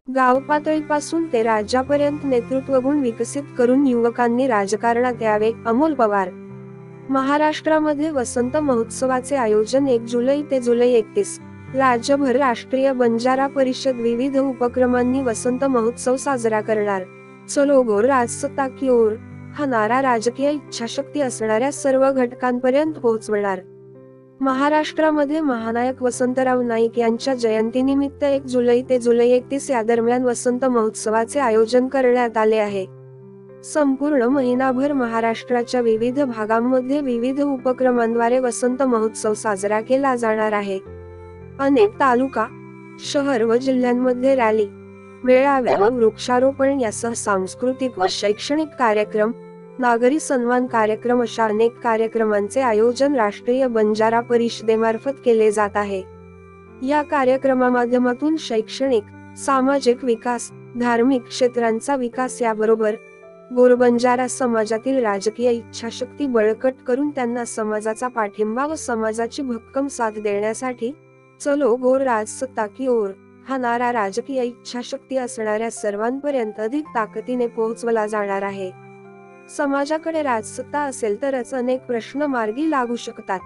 गाव पातळीपासून ते राज्यापर्यंत नेतृत्वगुण विकसित करून युवकांनी राजकारणात यावे. अमोल पवार. महाराष्ट्रामध्ये वसंत महोत्सवाचे आयोजन 1 जुलै ते जुलै 31. राज्यभर राष्ट्रीय बंजारा परिषद विविध उपक्रमांनी वसंत महोत्सव साजरा करणार. चलो गो राजसत्ता की ओर हा नारा राजकीय इच्छाशक्ती असणाऱ्या सर्व घटकांपर्यंत पोहोचवणार. महाराष्ट्रामध्ये महानायक वसंतराव नाईक यांच्या जयंतीनिमित्त 1 जुलै ते जुलै 31 या दरम्यान वसंत महोत्सवाचे आयोजन करण्यात आले आहे. संपूर्ण महिनाभर महाराष्ट्राच्या विविध भागांमध्ये विविध उपक्रमांद्वारे वसंत महोत्सव साजरा केला जाणार आहे. अनेक तालुका, शहर व जिल्ह्यांमध्ये रॅली, मेळावे व वृक्षारोपण यासह सांस्कृतिक व शैक्षणिक कार्यक्रम, नागरी सन्मान कार्यक्रम अशा अनेक कार्यक्रमांचे आयोजन राष्ट्रीय बंजारा परिषदेमार्फत केले जात आहे. या कार्यक्रमामाध्यमातून शैक्षणिक, सामाजिक विकास, धार्मिक क्षेत्रांचा विकास याबरोबर गोरबंजारा समाजातील राजकीय इच्छाशक्ती बळकट करून त्यांना समाजाचा पाठिंबा व समाजाची भक्कम साथ देण्यासाठी चलो गोर राजसत्ता की ओर हा नारा राजकीय इच्छाशक्ती असणाऱ्या सर्वांपर्यंत अधिक ताकदीने पोहोचवला जाणार आहे. समाजाकडे राजसत्ता असेल तरच अनेक प्रश्न मार्गी लागू शकतात.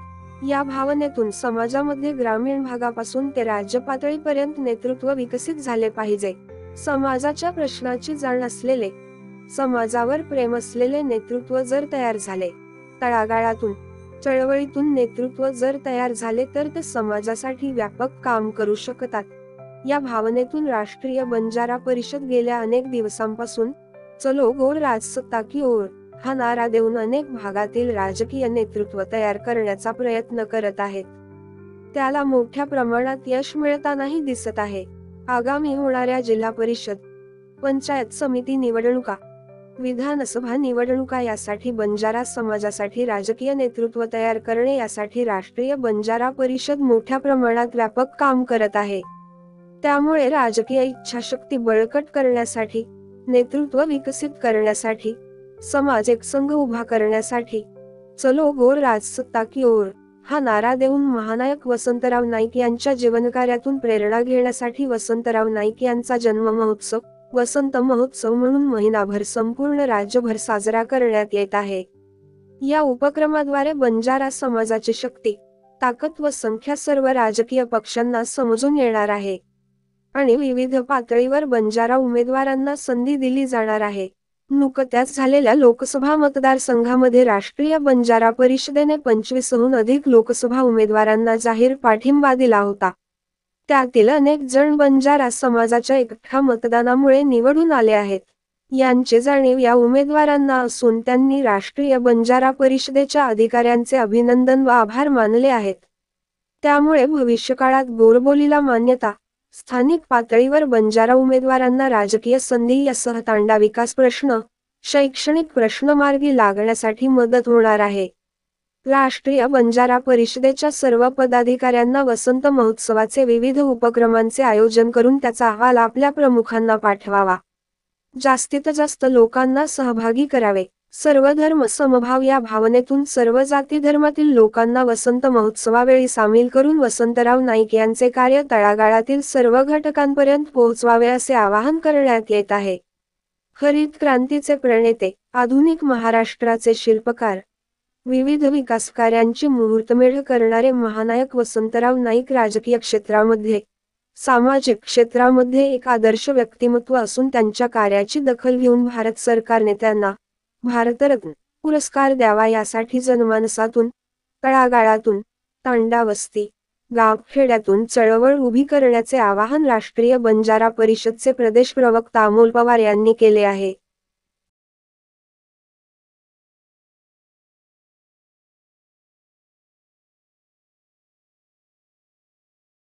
या भावनेतून समाजामध्ये ग्रामीण भागापासून ते राज्य पातळीपर्यंत नेतृत्व विकसित झाले पाहिजे. समाजाच्या प्रश्नाची जाण असलेले, समाजावर प्रेम असलेले नेतृत्व जर तयार झाले, तळागाळातून, चळवळीतून नेतृत्व जर तयार झाले तर ते समाजासाठी व्यापक काम करू शकतात. या भावनेतून राष्ट्रीय बंजारा परिषद गेल्या अनेक दिवसांपासून चलो गोर राजसत्ता की ओर हा नारा देऊन अनेक भागातील राजकीय नेतृत्व तयार करण्याचा प्रयत्न करत आहेत. त्याला मोठ्या प्रमाणात यश मिळतानाही दिसत आहे. आगामी होणाऱ्या जिल्हा परिषद, पंचायत समिती निवडणुका, विधानसभा निवडणुका यासाठी बंजारा समाजासाठी राजकीय नेतृत्व तयार करणे यासाठी राष्ट्रीय बंजारा परिषद मोठ्या प्रमाणात व्यापक काम करत आहे. त्यामुळे राजकीय इच्छाशक्ती बळकट करण्यासाठी, नेतृत्व विकसित करण्यासाठी, समाज एकसंघ उभा करण्यासाठी चलो गोर राजसत्ता की ओर हा नारा देऊन महानायक वसंतराव नाईक यांच्या जीवनकार्यातून प्रेरणा घेण्यासाठी वसंतराव नाईक यांचा जन्म महोत्सव वसंत महोत्सव म्हणून महिनाभर संपूर्ण राज्यभर साजरा करण्यात येत आहे. या उपक्रमाद्वारे बंजारा समाजाची शक्ती, ताकद व संख्या सर्व राजकीय पक्षांना समजून येणार आहे आणि विविध पातळीवर बंजारा उमेदवारांना संधी दिली जाणार आहे. नुकत्याच झालेल्या लोकसभा मतदारसंघामध्ये राष्ट्रीय बंजारा परिषदेने 25हून अधिक लोकसभा उमेदवारांना जाहीर पाठिंबा दिला होता. त्यातील अनेक जण बंजारा समाजाच्या एकट्या मतदानामुळे निवडून आले आहेत. यांची जाणीव या उमेदवारांना असून त्यांनी राष्ट्रीय बंजारा परिषदेच्या अधिकाऱ्यांचे अभिनंदन व आभार मानले आहेत. त्यामुळे भविष्यकाळात गोरबोलीला मान्यता, स्थानिक पातळीवर बंजारा उमेदवारांना राजकीय संधी यासह तांडा विकास प्रश्न, शैक्षणिक प्रश्न मार्गी लागण्यासाठी मदत होणार आहे. राष्ट्रीय बंजारा परिषदेच्या सर्व पदाधिकाऱ्यांना वसंत महोत्सवाचे विविध उपक्रमांचे आयोजन करून त्याचा अहवाल आपल्या प्रमुखांना पाठवावा. जास्तीत जास्त लोकांना सहभागी करावे. सर्व धर्म समभाव या भावनेतून सर्व जाती धर्मातील लोकांना वसंत महोत्सवावेळी सामील करून वसंतराव नाईक यांचे कार्य तळागाळातील सर्व घटकांपर्यंत पोहोचवावे असे आवाहन करण्यात येत आहे. हरित क्रांतीचे प्रणेते, आधुनिक महाराष्ट्राचे शिल्पकार, विविध विकास कार्यांची मुहूर्तमेढ करणारे महानायक वसंतराव नाईक राजकीय क्षेत्रामध्ये, सामाजिक क्षेत्रामध्ये एक आदर्श व्यक्तिमत्व असून त्यांच्या कार्याची दखल घेऊन भारत सरकारने त्यांना भारतरत्न पुरस्कार द्यावा यासाठी जनमानसातून, तळागाळातून, तांडावस्ती, गावखेड्यातून चळवळ उभी करण्याचे आवाहन राष्ट्रीय बंजारा परिषदचे प्रदेश प्रवक्ता अमोल पवार यांनी केले आहे.